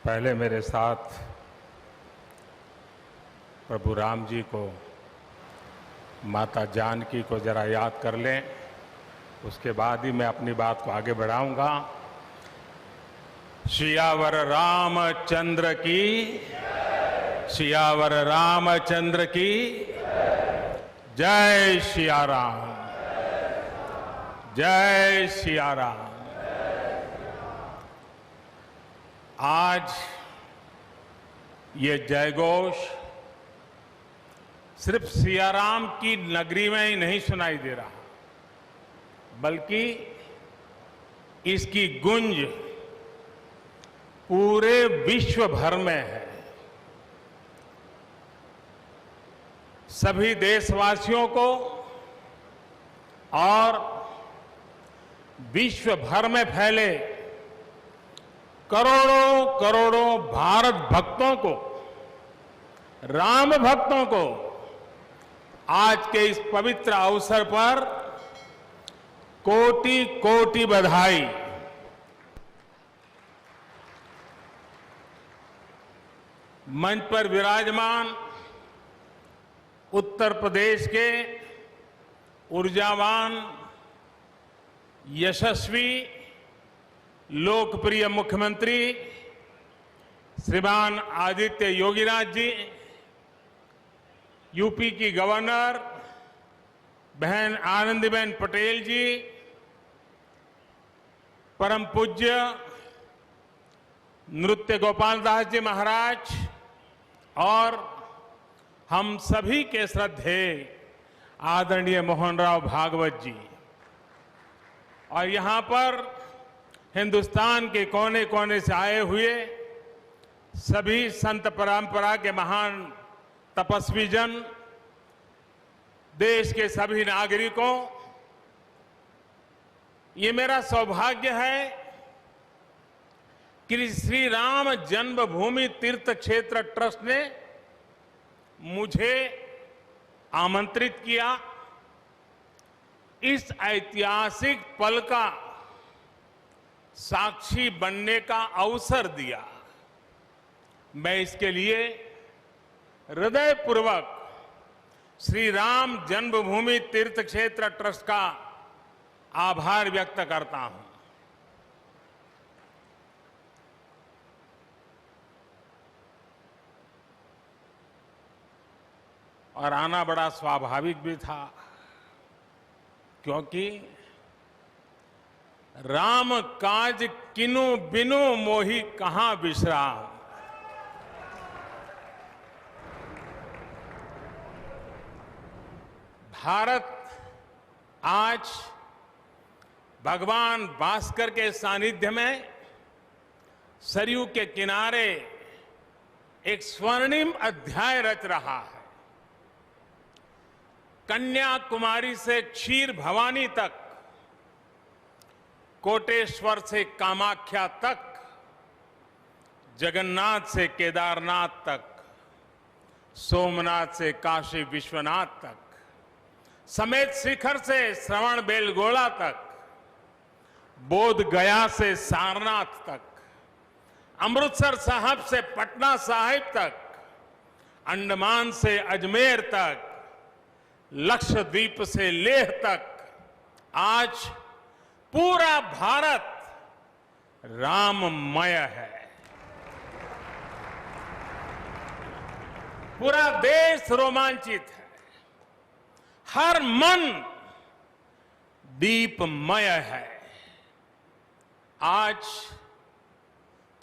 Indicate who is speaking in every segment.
Speaker 1: पहले मेरे साथ प्रभु राम जी को, माता जानकी को जरा याद कर लें, उसके बाद ही मैं अपनी बात को आगे बढ़ाऊंगा। सियावर रामचंद्र की, सियावर रामचंद्र की जय सिया राम, जय सिया राम। आज ये जयघोष सिर्फ सियाराम की नगरी में ही नहीं सुनाई दे रहा, बल्कि इसकी गूंज पूरे विश्व भर में है। सभी देशवासियों को और विश्व भर में फैले करोड़ों करोड़ों भारत भक्तों को, राम भक्तों को आज के इस पवित्र अवसर पर कोटि कोटि बधाई। मंच पर विराजमान उत्तर प्रदेश के ऊर्जावान, यशस्वी, लोकप्रिय मुख्यमंत्री श्रीमान आदित्य योगीनाथ जी, यूपी की गवर्नर बहन आनंदीबेन पटेल जी, परम पूज्य नृत्य गोपाल दास जी महाराज और हम सभी के श्रद्धेय आदरणीय मोहनराव भागवत जी, और यहां पर हिंदुस्तान के कोने कोने से आए हुए सभी संत परंपरा के महान तपस्वी जन, देश के सभी नागरिकों, ये मेरा सौभाग्य है कि श्री राम जन्मभूमि तीर्थ क्षेत्र ट्रस्ट ने मुझे आमंत्रित किया, इस ऐतिहासिक पल का साक्षी बनने का अवसर दिया। मैं इसके लिए हृदयपूर्वक श्री राम जन्मभूमि तीर्थ क्षेत्र ट्रस्ट का आभार व्यक्त करता हूं। और आना बड़ा स्वाभाविक भी था, क्योंकि राम काज किनु बिनु मोहि कहां विश्राम। भारत आज भगवान भास्कर के सानिध्य में सरयू के किनारे एक स्वर्णिम अध्याय रच रहा है। कन्याकुमारी से क्षीर भवानी तक, कोटेश्वर से कामाख्या तक, जगन्नाथ से केदारनाथ तक, सोमनाथ से काशी विश्वनाथ तक, समेत शिखर से श्रवण बेलगोला तक, बोध गया से सारनाथ तक, अमृतसर साहब से पटना साहिब तक, अंडमान से अजमेर तक, लक्षद्वीप से लेह तक, आज पूरा भारत राममय है। पूरा देश रोमांचित है, हर मन दीपमय है। आज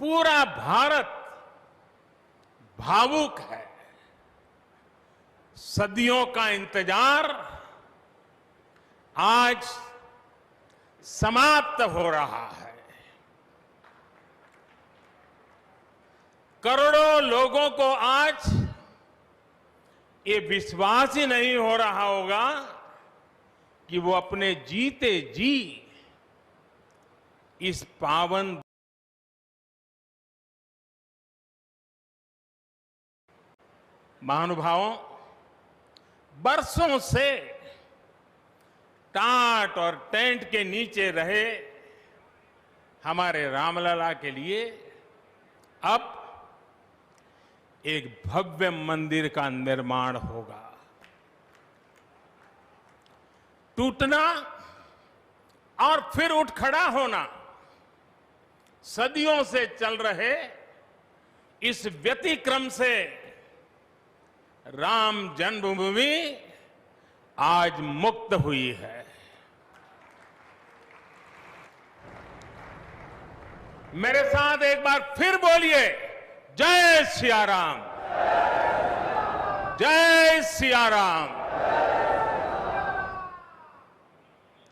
Speaker 1: पूरा भारत भावुक है। सदियों का इंतजार आज समाप्त हो रहा है। करोड़ों लोगों को आज ये विश्वास ही नहीं हो रहा होगा कि वो अपने जीते जी इस पावन महानुभावों, बरसों से टाट और टेंट के नीचे रहे हमारे रामलला के लिए अब एक भव्य मंदिर का निर्माण होगा। टूटना और फिर उठ खड़ा होना सदियों से चल रहे इस व्यतिक्रम से राम जन्मभूमि आज मुक्त हुई है। मेरे साथ एक बार फिर बोलिए, जय सिया राम, जय सिया राम।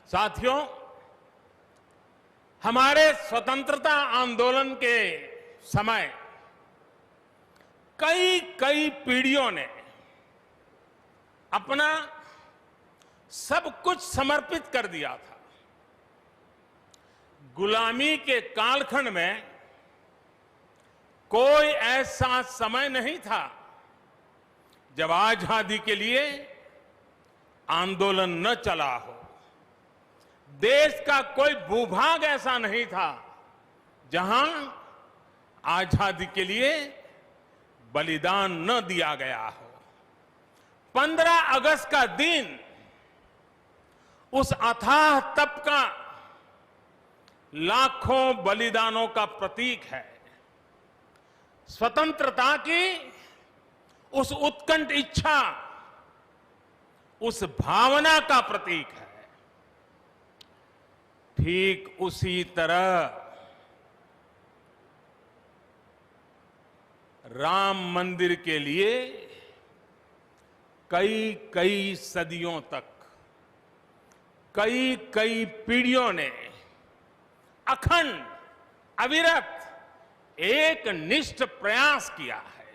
Speaker 1: साथियों, हमारे स्वतंत्रता आंदोलन के समय कई पीढ़ियों ने अपना सब कुछ समर्पित कर दिया था। गुलामी के कालखंड में कोई ऐसा समय नहीं था जब आजादी के लिए आंदोलन न चला हो। देश का कोई भूभाग ऐसा नहीं था जहां आजादी के लिए बलिदान न दिया गया हो। 15 अगस्त का दिन उस अथाह तप का लाखों बलिदानों का प्रतीक है। स्वतंत्रता की उस उत्कंठ इच्छा, उस भावना का प्रतीक है। ठीक उसी तरह राम मंदिर के लिए कई सदियों तक कई पीढ़ियों ने अखंड अविरत एक निष्ठ प्रयास किया है।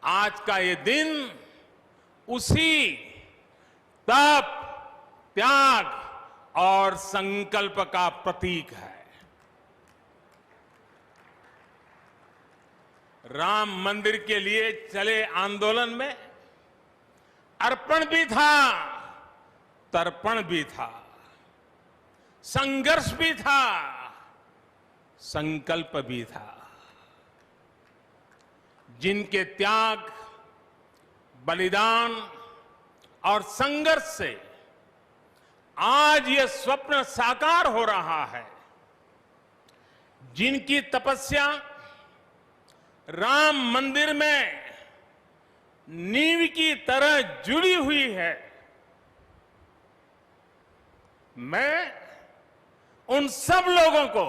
Speaker 1: आज का ये दिन उसी तप, त्याग और संकल्प का प्रतीक है। राम मंदिर के लिए चले आंदोलन में अर्पण भी था, तर्पण भी था, संघर्ष भी था, संकल्प भी था। जिनके त्याग, बलिदान और संघर्ष से आज ये स्वप्न साकार हो रहा है, जिनकी तपस्या राम मंदिर में नींव की तरह जुड़ी हुई है, मैं उन सब लोगों को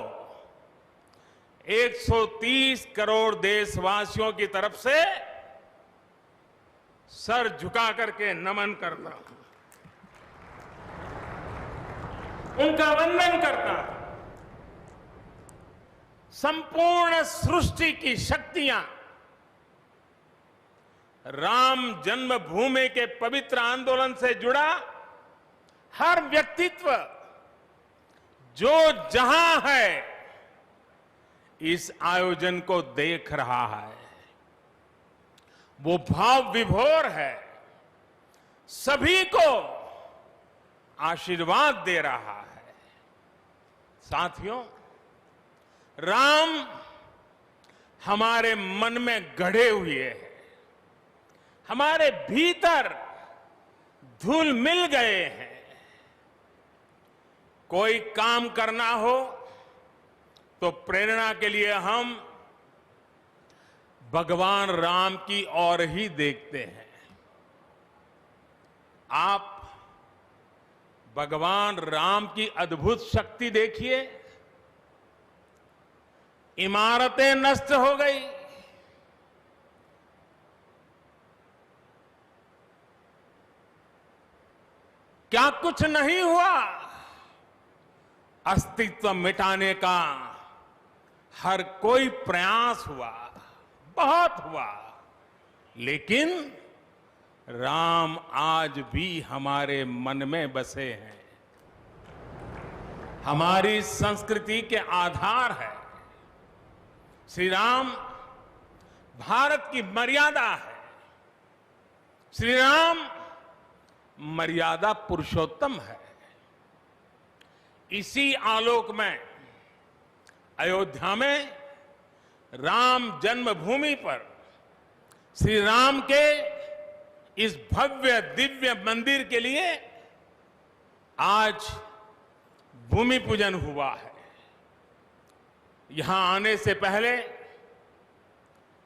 Speaker 1: 130 करोड़ देशवासियों की तरफ से सर झुका करके नमन करता हूं, उनका वंदन करता हूं। संपूर्ण सृष्टि की शक्तियां राम जन्मभूमि के पवित्र आंदोलन से जुड़ा हर व्यक्तित्व जो जहां है इस आयोजन को देख रहा है, वो भाव विभोर है, सभी को आशीर्वाद दे रहा है। साथियों, राम हमारे मन में गढ़े हुए हैं, हमारे भीतर धुल मिल गए हैं। कोई काम करना हो तो प्रेरणा के लिए हम भगवान राम की ओर ही देखते हैं। आप भगवान राम की अद्भुत शक्ति देखिए। इमारतें नष्ट हो गई, क्या कुछ नहीं हुआ? अस्तित्व मिटाने का हर कोई प्रयास हुआ, बहुत हुआ, लेकिन राम आज भी हमारे मन में बसे हैं, हमारी संस्कृति के आधार है। श्री राम भारत की मर्यादा है। श्री राम मर्यादा पुरुषोत्तम है। इसी आलोक में अयोध्या में राम जन्मभूमि पर श्री राम के इस भव्य दिव्य मंदिर के लिए आज भूमि पूजन हुआ है। यहां आने से पहले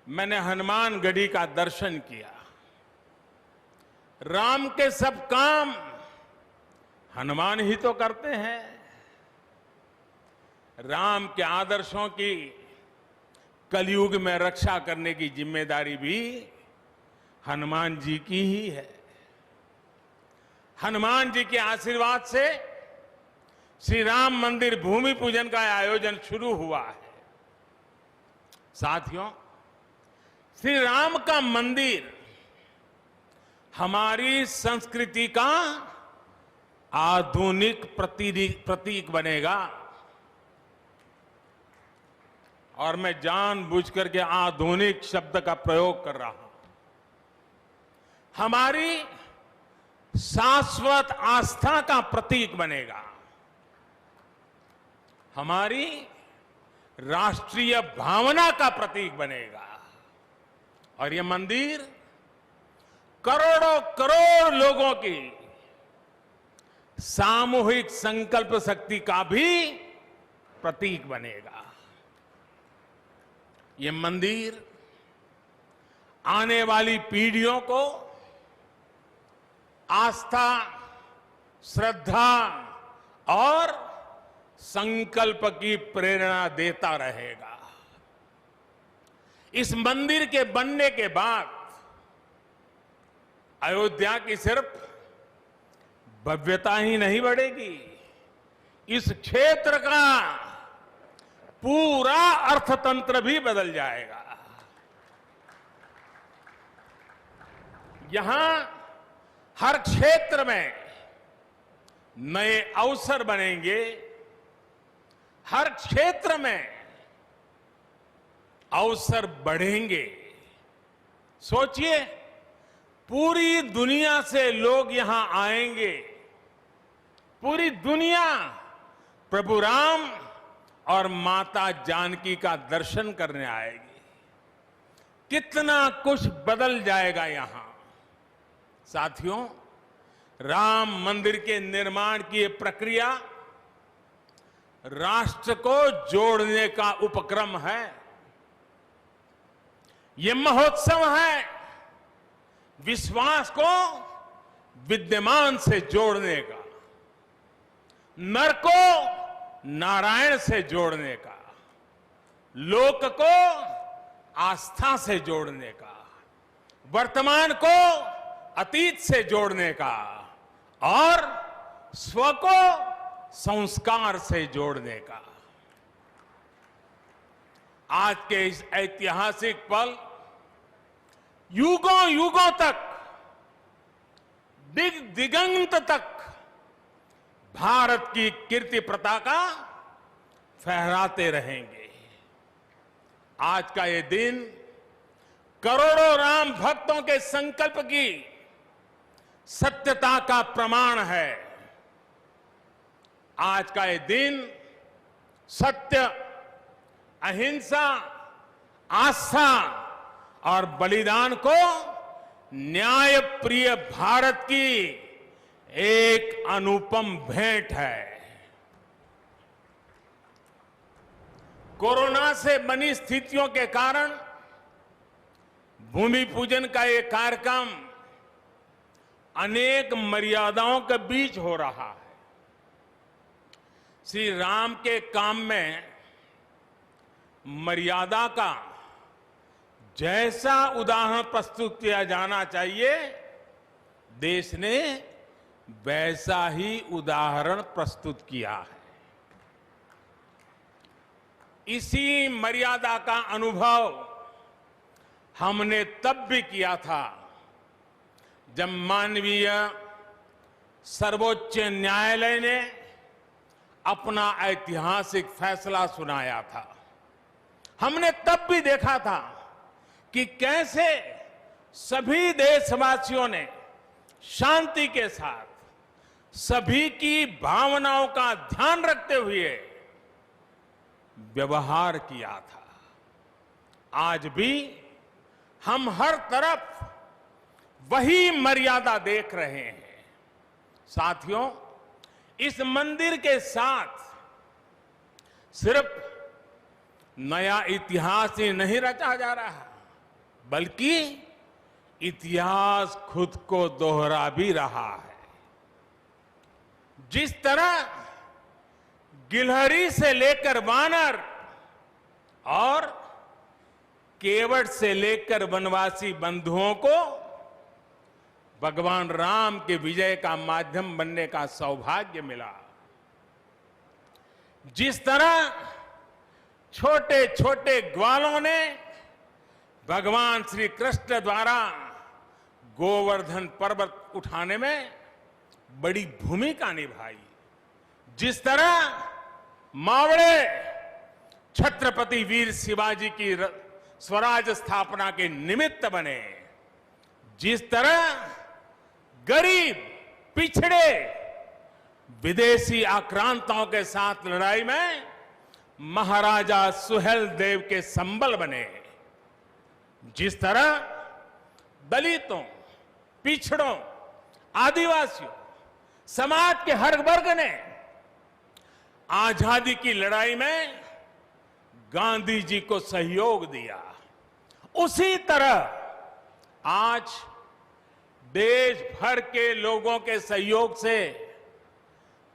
Speaker 1: मैंने हनुमानगढ़ी का दर्शन किया। राम के सब काम हनुमान ही तो करते हैं। राम के आदर्शों की कलयुग में रक्षा करने की जिम्मेदारी भी हनुमान जी की ही है। हनुमान जी के आशीर्वाद से श्री राम मंदिर भूमि पूजन का आयोजन शुरू हुआ है। साथियों, श्री राम का मंदिर हमारी संस्कृति का आधुनिक प्रतीक बनेगा। और मैं जानबूझकर के आधुनिक शब्द का प्रयोग कर रहा हूं। हमारी शाश्वत आस्था का प्रतीक बनेगा। हमारी राष्ट्रीय भावना का प्रतीक बनेगा। और यह मंदिर करोड़ों करोड़ लोगों की सामूहिक संकल्प शक्ति का भी प्रतीक बनेगा। ये मंदिर आने वाली पीढ़ियों को आस्था, श्रद्धा और संकल्प की प्रेरणा देता रहेगा। इस मंदिर के बनने के बाद अयोध्या की सिर्फ भव्यता ही नहीं बढ़ेगी, इस क्षेत्र का पूरा अर्थतंत्र भी बदल जाएगा। यहां हर क्षेत्र में नए अवसर बनेंगे। हर क्षेत्र में अवसर बढ़ेंगे। सोचिए, पूरी दुनिया से लोग यहां आएंगे। पूरी दुनिया प्रभु राम और माता जानकी का दर्शन करने आएगी। कितना कुछ बदल जाएगा यहां। साथियों, राम मंदिर के निर्माण की यह प्रक्रिया राष्ट्र को जोड़ने का उपक्रम है। यह महोत्सव है विश्वास को विद्यमान से जोड़ने का, नर को नारायण से जोड़ने का, लोक को आस्था से जोड़ने का, वर्तमान को अतीत से जोड़ने का और स्व को संस्कार से जोड़ने का। आज के इस ऐतिहासिक पल युगों युगों तक, दिगंत तक भारत की कीर्ति पताका फहराते रहेंगे। आज का ये दिन करोड़ों राम भक्तों के संकल्प की सत्यता का प्रमाण है। आज का ये दिन सत्य, अहिंसा, आस्था और बलिदान को न्याय प्रिय भारत की एक अनुपम भेंट है। कोरोना से बनी स्थितियों के कारण भूमि पूजन का ये कार्यक्रम अनेक मर्यादाओं के बीच हो रहा है। श्री राम के काम में मर्यादा का जैसा उदाहरण प्रस्तुत किया जाना चाहिए, देश ने वैसा ही उदाहरण प्रस्तुत किया है। इसी मर्यादा का अनुभव हमने तब भी किया था जब माननीय सर्वोच्च न्यायालय ने अपना ऐतिहासिक फैसला सुनाया था। हमने तब भी देखा था कि कैसे सभी देशवासियों ने शांति के साथ सभी की भावनाओं का ध्यान रखते हुए व्यवहार किया था। आज भी हम हर तरफ वही मर्यादा देख रहे हैं। साथियों, इस मंदिर के साथ सिर्फ नया इतिहास ही नहीं रचा जा रहा, बल्कि इतिहास खुद को दोहरा भी रहा है। जिस तरह गिलहरी से लेकर वानर और केवट से लेकर वनवासी बंधुओं को भगवान राम के विजय का माध्यम बनने का सौभाग्य मिला, जिस तरह छोटे छोटे ग्वालों ने भगवान श्री कृष्ण द्वारा गोवर्धन पर्वत उठाने में बड़ी भूमिका निभाई, जिस तरह मावड़े छत्रपति वीर शिवाजी की स्वराज स्थापना के निमित्त बने, जिस तरह गरीब पिछड़े विदेशी आक्रांताओं के साथ लड़ाई में महाराजा सुहेल देव के संबल बने, जिस तरह दलितों, पिछड़ों, आदिवासियों, समाज के हर वर्ग ने आजादी की लड़ाई में गांधी जी को सहयोग दिया, उसी तरह आज देश भर के लोगों के सहयोग से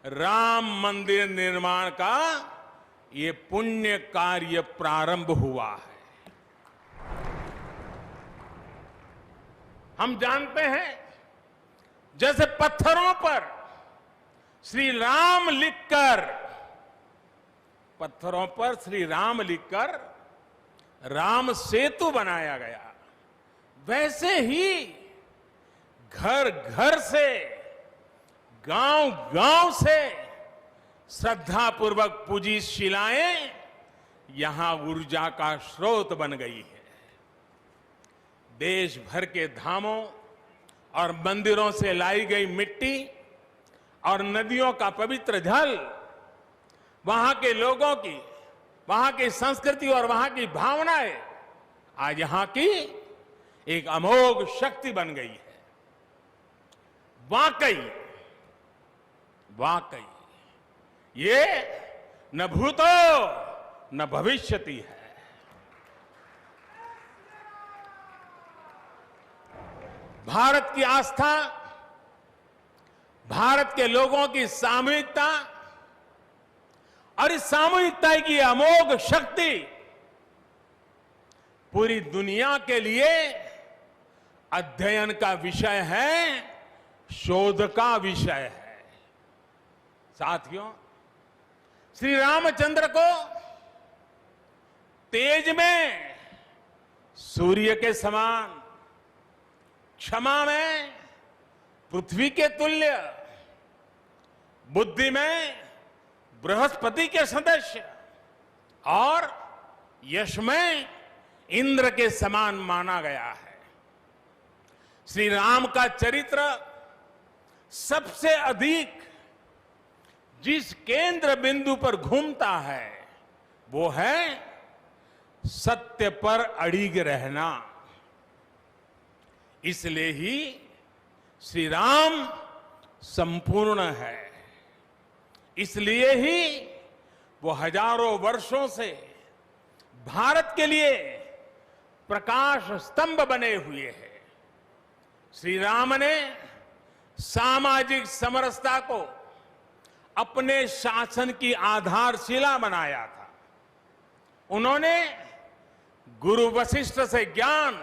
Speaker 1: राम मंदिर निर्माण का ये पुण्य कार्य प्रारंभ हुआ है। हम जानते हैं, जैसे पत्थरों पर श्री राम लिखकर, पत्थरों पर श्री राम लिखकर राम सेतु बनाया गया, वैसे ही घर घर से, गांव गांव से श्रद्धापूर्वक पूजी शिलाएं यहां ऊर्जा का स्रोत बन गई है। देश भर के धामों और मंदिरों से लाई गई मिट्टी और नदियों का पवित्र जल वहां के लोगों की, वहां की संस्कृति और वहां की भावनाएं आज यहां की एक अमोघ शक्ति बन गई है। वाकई वाकई ये न भूतो न भविष्यति है। भारत की आस्था, भारत के लोगों की सामूहिकता और इस सामूहिकता की अमोघ शक्ति पूरी दुनिया के लिए अध्ययन का विषय है, शोध का विषय है। साथियों, श्री रामचंद्र को तेज में सूर्य के समान, क्षमा में पृथ्वी के तुल्य, बुद्धि में बृहस्पति के सदस्य और यश में इंद्र के समान माना गया है। श्री राम का चरित्र सबसे अधिक जिस केंद्र बिंदु पर घूमता है वो है सत्य पर अड़िग रहना। इसलिए ही श्री राम संपूर्ण है, इसलिए ही वो हजारों वर्षों से भारत के लिए प्रकाश स्तंभ बने हुए हैं। श्री राम ने सामाजिक समरसता को अपने शासन की आधारशिला बनाया था। उन्होंने गुरु वशिष्ठ से ज्ञान,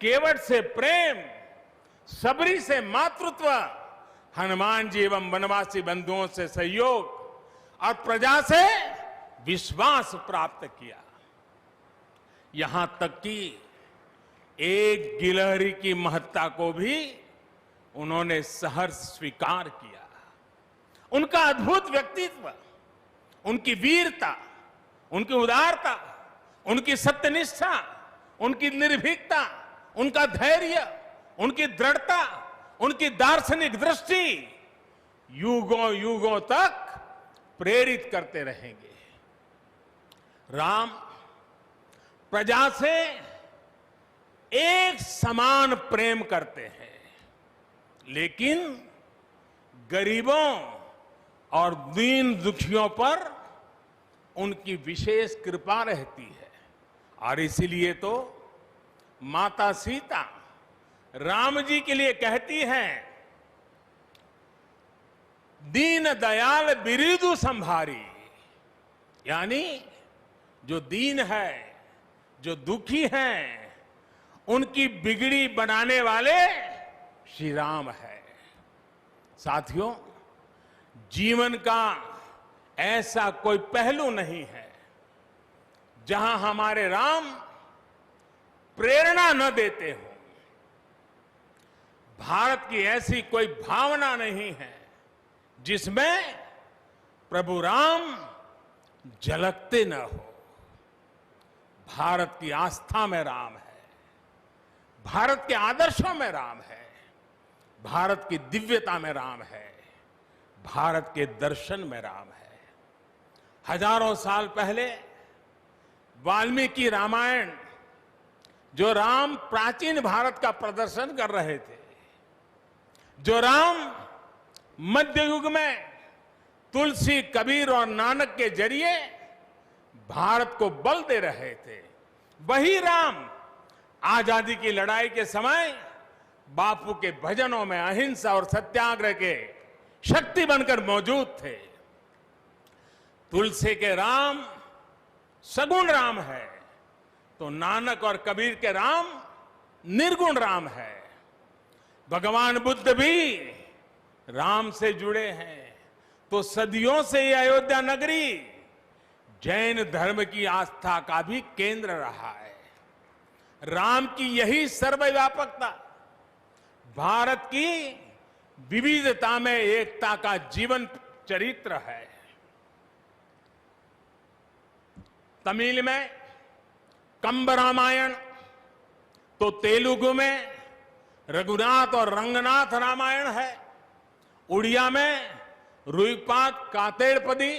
Speaker 1: केवट से प्रेम, सबरी से मातृत्व, हनुमान जी एवं वनवासी बंधुओं से सहयोग और प्रजा से विश्वास प्राप्त किया। यहां तक कि एक गिलहरी की महत्ता को भी उन्होंने सहर्ष स्वीकार किया। उनका अद्भुत व्यक्तित्व, उनकी वीरता, उनकी उदारता, उनकी सत्यनिष्ठा, उनकी निर्भीकता, उनका धैर्य, उनकी दृढ़ता, उनकी दार्शनिक दृष्टि युगों युगों तक प्रेरित करते रहेंगे। राम प्रजा से एक समान प्रेम करते हैं, लेकिन गरीबों और दीन दुखियों पर उनकी विशेष कृपा रहती है। और इसीलिए तो माता सीता राम जी के लिए कहती हैं, दीन दयाल बिरिदु संभारी, यानी जो दीन है, जो दुखी हैं, उनकी बिगड़ी बनाने वाले श्री राम है। साथियों, जीवन का ऐसा कोई पहलू नहीं है जहां हमारे राम प्रेरणा न देते हो। भारत की ऐसी कोई भावना नहीं है जिसमें प्रभु राम झलकते न हो। भारत की आस्था में राम है, भारत के आदर्शों में राम है, भारत की दिव्यता में राम है, भारत के दर्शन में राम है। हजारों साल पहले वाल्मीकि रामायण, जो राम प्राचीन भारत का प्रदर्शन कर रहे थे, जो राम मध्य युग में तुलसी, कबीर और नानक के जरिए भारत को बल दे रहे थे, वही राम आजादी की लड़ाई के समय बापू के भजनों में अहिंसा और सत्याग्रह के शक्ति बनकर मौजूद थे। तुलसी के राम सगुण राम है, तो नानक और कबीर के राम निर्गुण राम है। भगवान बुद्ध भी राम से जुड़े हैं, तो सदियों से ये अयोध्या नगरी जैन धर्म की आस्था का भी केंद्र रहा है। राम की यही सर्वव्यापकता भारत की विविधता में एकता का जीवन चरित्र है। तमिल में कंब रामायण, तो तेलुगु में रघुनाथ और रंगनाथ रामायण है। उड़िया में रुईपात कातेड़पदी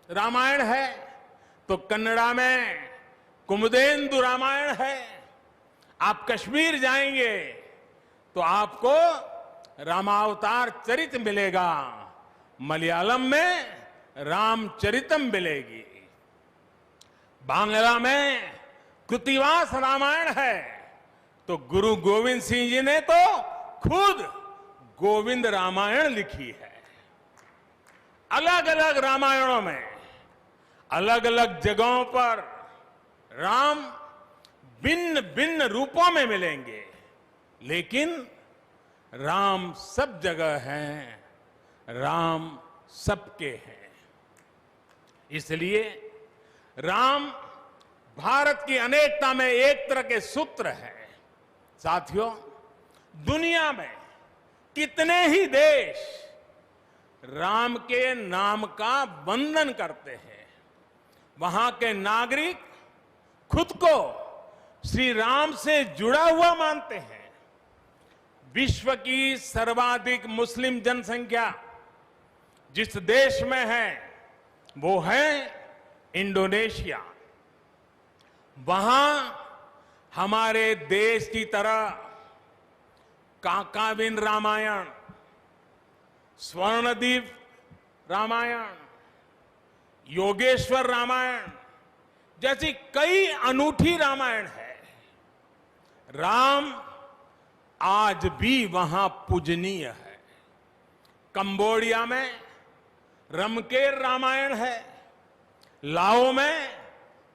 Speaker 1: रामायण है, तो कन्नड़ा में कुमुदेंदु रामायण है। आप कश्मीर जाएंगे तो आपको रामावतार चरित मिलेगा, मलयालम में रामचरितम मिलेगी, बांग्ला में कृतिवास रामायण है, तो गुरु गोविंद सिंह जी ने तो खुद गोविंद रामायण लिखी है। अलग अलग रामायणों में अलग अलग जगहों पर राम भिन्न भिन्न रूपों में मिलेंगे, लेकिन राम सब जगह हैं, राम सबके हैं। इसलिए राम भारत की अनेकता में एक तरह के सूत्र है। साथियों, दुनिया में कितने ही देश राम के नाम का वंदन करते हैं, वहां के नागरिक खुद को श्री राम से जुड़ा हुआ मानते हैं। विश्व की सर्वाधिक मुस्लिम जनसंख्या जिस देश में है वो है इंडोनेशिया। वहां हमारे देश की तरह काकाविन रामायण, स्वर्णदीप रामायण, योगेश्वर रामायण जैसी कई अनूठी रामायण है। राम आज भी वहां पूजनीय है। कंबोडिया में रमकेर रामायण है, लाओ में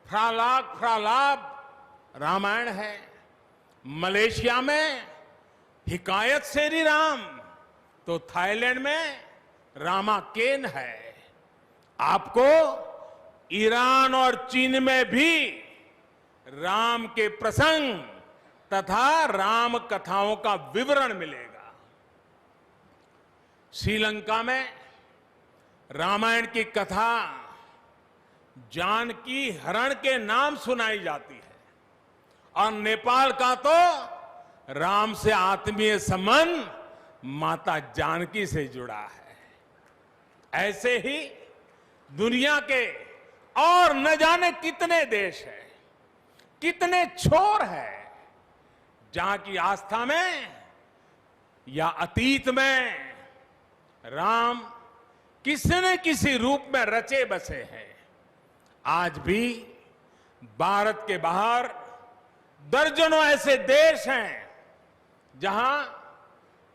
Speaker 1: फ्रालाक फ्रालाब रामायण है, मलेशिया में हिकायत सेरी राम, तो थाईलैंड में रामाकेन है। आपको ईरान और चीन में भी राम के प्रसंग तथा राम कथाओं का विवरण मिलेगा। श्रीलंका में रामायण की कथा जानकी हरण के नाम सुनाई जाती है, और नेपाल का तो राम से आत्मीय संबंध माता जानकी से जुड़ा है। ऐसे ही दुनिया के और न जाने कितने देश हैं कितने छोर हैं जहां की आस्था में या अतीत में राम किसी न किसी रूप में रचे बसे हैं। आज भी भारत के बाहर दर्जनों ऐसे देश हैं जहां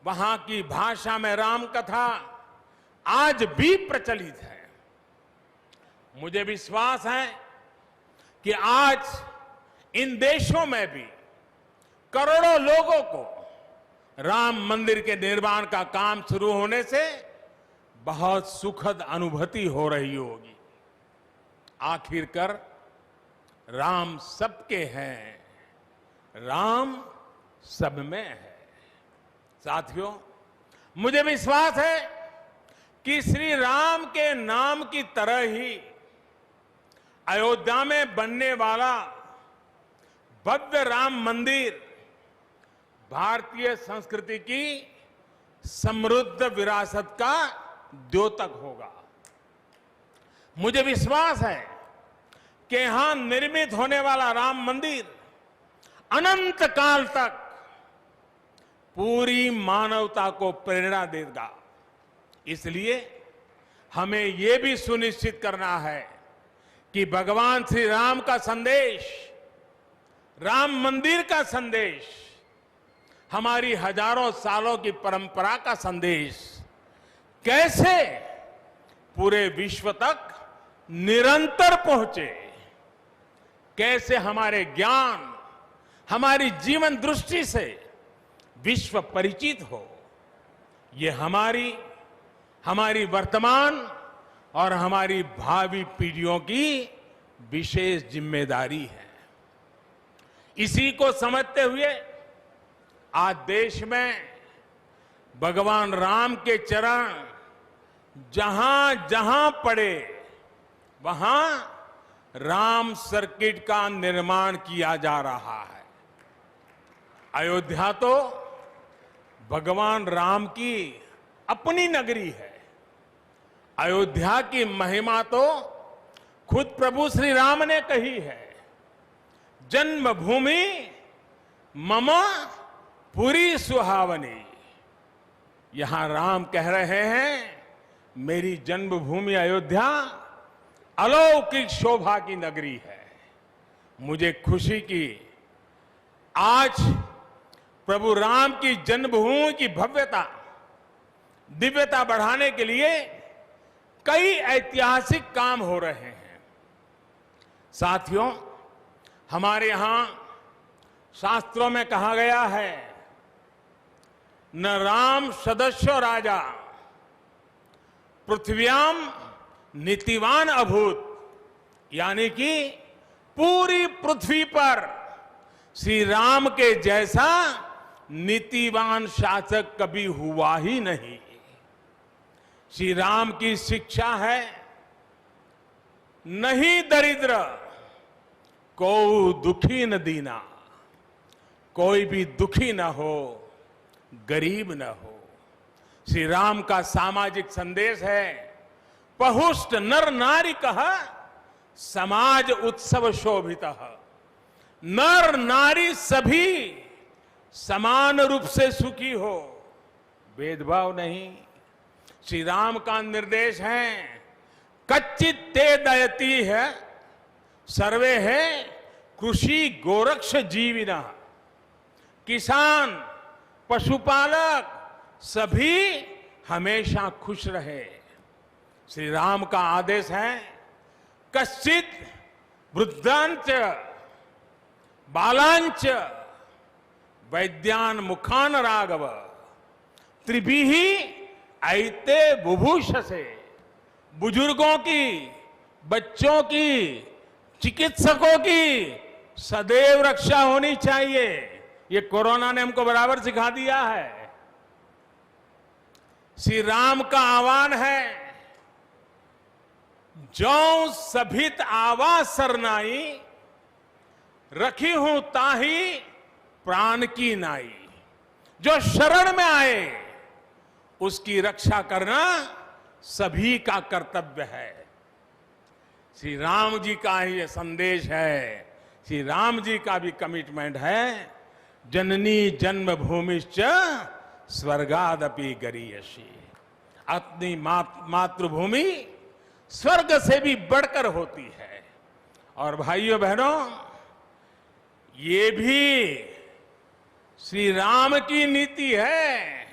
Speaker 1: वहां की भाषा में राम कथा आज भी प्रचलित है। मुझे विश्वास है कि आज इन देशों में भी करोड़ों लोगों को राम मंदिर के निर्माण का काम शुरू होने से बहुत सुखद अनुभूति हो रही होगी। आखिरकार राम सबके हैं, राम सब में है। साथियों, मुझे विश्वास है कि श्री राम के नाम की तरह ही अयोध्या में बनने वाला भव्य राम मंदिर भारतीय संस्कृति की समृद्ध विरासत का द्योतक होगा। मुझे विश्वास है कि यहां निर्मित होने वाला राम मंदिर अनंत काल तक पूरी मानवता को प्रेरणा देगा। इसलिए हमें यह भी सुनिश्चित करना है कि भगवान श्री राम का संदेश, राम मंदिर का संदेश, हमारी हजारों सालों की परंपरा का संदेश कैसे पूरे विश्व तक निरंतर पहुंचे, कैसे हमारे ज्ञान, हमारी जीवन दृष्टि से विश्व परिचित हो, ये हमारी वर्तमान और हमारी भावी पीढ़ियों की विशेष जिम्मेदारी है। इसी को समझते हुए आज देश में भगवान राम के चरण जहां जहां पड़े वहां राम सर्किट का निर्माण किया जा रहा है। अयोध्या तो भगवान राम की अपनी नगरी है। अयोध्या की महिमा तो खुद प्रभु श्री राम ने कही है, जन्मभूमि मम पुरी सुहावनी। यहां राम कह रहे हैं, मेरी जन्मभूमि अयोध्या अलौकिक शोभा की नगरी है। मुझे खुशी की आज प्रभु राम की जन्मभूमि की भव्यता, दिव्यता बढ़ाने के लिए कई ऐतिहासिक काम हो रहे हैं। साथियों, हमारे यहां शास्त्रों में कहा गया है, न राम सदस्यो राजा पृथ्व्याम नीतिवान अभूत, यानी कि पूरी पृथ्वी पर श्री राम के जैसा नीतिवान शासक कभी हुआ ही नहीं। श्री राम की शिक्षा है, नहीं दरिद्र को दुखी न दीना, कोई भी दुखी न हो, गरीब न हो। श्री राम का सामाजिक संदेश है, पहुष्ट नर नारी कह समाज उत्सव शोभित। नर नारी सभी समान रूप से सुखी हो, भेदभाव नहीं। श्री राम का निर्देश है, कच्चित ते दयती है सर्वे है कृषि गोरक्ष जीविना। किसान, पशुपालक सभी हमेशा खुश रहे। श्री राम का आदेश है, कश्चित वृद्धांच बालांच वैद्यान मुखान राघव त्रिभिहि ऐते बुभूषसे। बुजुर्गों की, बच्चों की, चिकित्सकों की सदैव रक्षा होनी चाहिए। ये कोरोना ने हमको बराबर सिखा दिया है। श्री राम का आह्वान है, जो सभित आवा सरनाई रखी हूं ताही प्राण की नाई। जो शरण में आए उसकी रक्षा करना सभी का कर्तव्य है। श्री राम जी का ही यह संदेश है श्री राम जी का भी कमिटमेंट है, जननी जन्मभूमिश्च स्वर्गादपि गरीयसी। अपनी मातृभूमि स्वर्ग से भी बढ़कर होती है। और भाइयों बहनों, ये भी श्री राम की नीति है।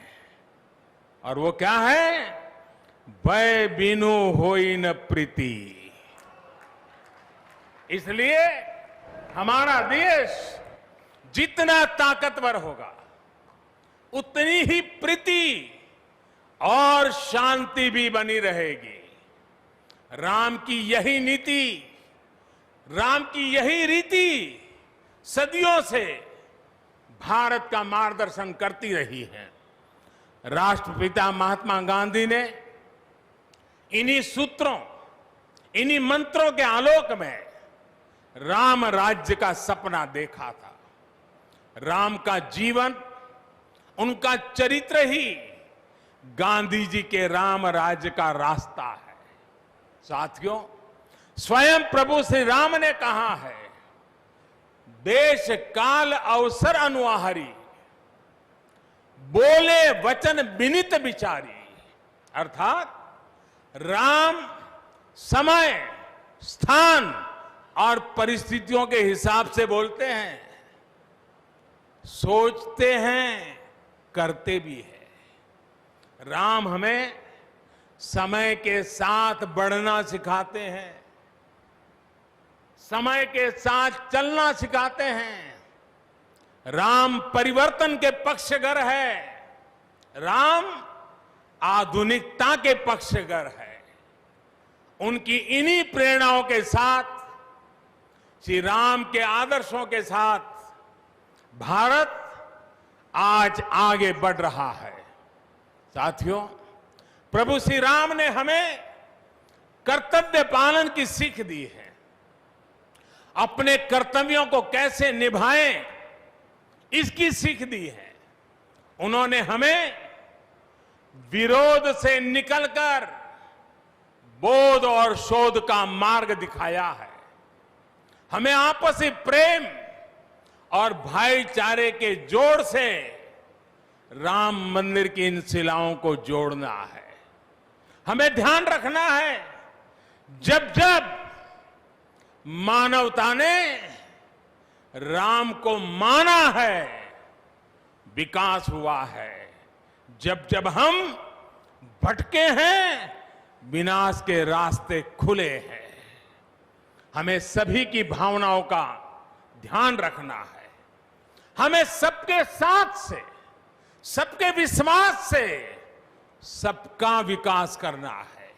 Speaker 1: और वो क्या है? भय बिनु होई न प्रीति। इसलिए हमारा देश जितना ताकतवर होगा, उतनी ही प्रीति और शांति भी बनी रहेगी। राम की यही नीति, राम की यही रीति सदियों से भारत का मार्गदर्शन करती रही है। राष्ट्रपिता महात्मा गांधी ने इन्हीं सूत्रों, इन्हीं मंत्रों के आलोक में राम राज्य का सपना देखा था। राम का जीवन, उनका चरित्र ही गांधी जी के राम राज्य का रास्ता है। साथियों, स्वयं प्रभु श्री राम ने कहा है, देश काल अवसर अनुआहारी, बोले वचन विनित विचारी। अर्थात राम समय, स्थान और परिस्थितियों के हिसाब से बोलते हैं, सोचते हैं, करते भी हैं। राम हमें समय के साथ बढ़ना सिखाते हैं, समय के साथ चलना सिखाते हैं। राम परिवर्तन के पक्षगर है, राम आधुनिकता के पक्षगर है। उनकी इन्हीं प्रेरणाओं के साथ, श्री राम के आदर्शों के साथ भारत आज आगे बढ़ रहा है। साथियों, प्रभु श्री राम ने हमें कर्तव्य पालन की सीख दी है। अपने कर्तव्यों को कैसे निभाएं, इसकी सीख दी है। उन्होंने हमें विरोध से निकलकर बोध और शोध का मार्ग दिखाया है। हमें आपसी प्रेम और भाईचारे के जोड़ से राम मंदिर की इन शिलाओं को जोड़ना है। हमें ध्यान रखना है, जब जब मानवता ने राम को माना है, विकास हुआ है। जब जब हम भटके हैं, विनाश के रास्ते खुले हैं। हमें सभी की भावनाओं का ध्यान रखना है। हमें सबके साथ से, सबके विश्वास से सबका विकास करना है।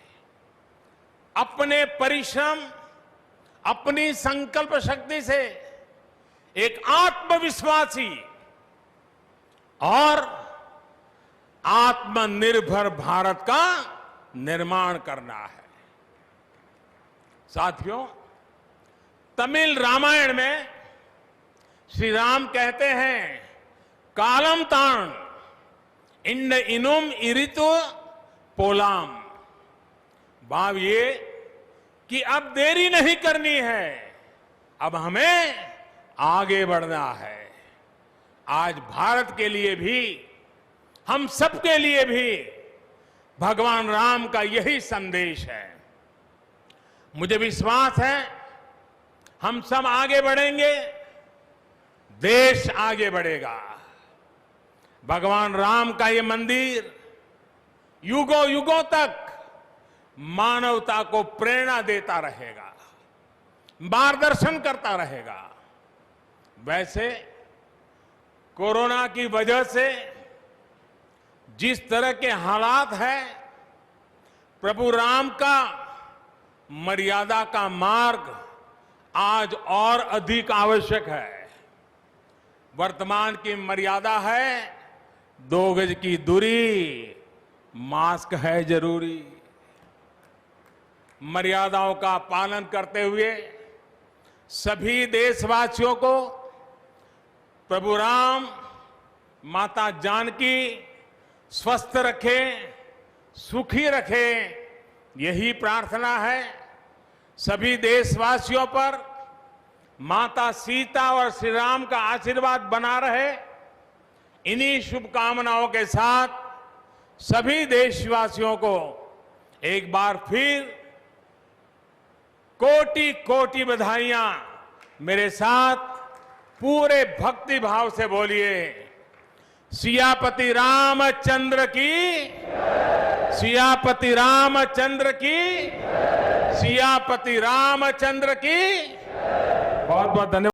Speaker 1: अपने परिश्रम, अपनी संकल्प शक्ति से एक आत्मविश्वासी और आत्मनिर्भर भारत का निर्माण करना है। साथियों, तमिल रामायण में श्री राम कहते हैं, कालम तान इंड इनुम इरितु पोलाम। भाव ये कि अब देरी नहीं करनी है, अब हमें आगे बढ़ना है। आज भारत के लिए भी, हम सबके लिए भी भगवान राम का यही संदेश है। मुझे विश्वास है, हम सब आगे बढ़ेंगे, देश आगे बढ़ेगा। भगवान राम का ये मंदिर युगों युगों तक मानवता को प्रेरणा देता रहेगा, मार्गदर्शन करता रहेगा। वैसे कोरोना की वजह से जिस तरह के हालात हैं, प्रभु राम का मर्यादा का मार्ग आज और अधिक आवश्यक है। वर्तमान की मर्यादा है 2 गज की दूरी, मास्क है जरूरी। मर्यादाओं का पालन करते हुए सभी देशवासियों को प्रभु राम, माता जानकी स्वस्थ रखें, सुखी रखें, यही प्रार्थना है। सभी देशवासियों पर माता सीता और श्री राम का आशीर्वाद बना रहे, इन्हीं शुभकामनाओं के साथ सभी देशवासियों को एक बार फिर कोटि कोटि बधाइयां। मेरे साथ पूरे भक्ति भाव से बोलिए, सियापति रामचंद्र की, सियापति रामचंद्र की, सियापति रामचंद्र की। बहुत बहुत धन्यवाद।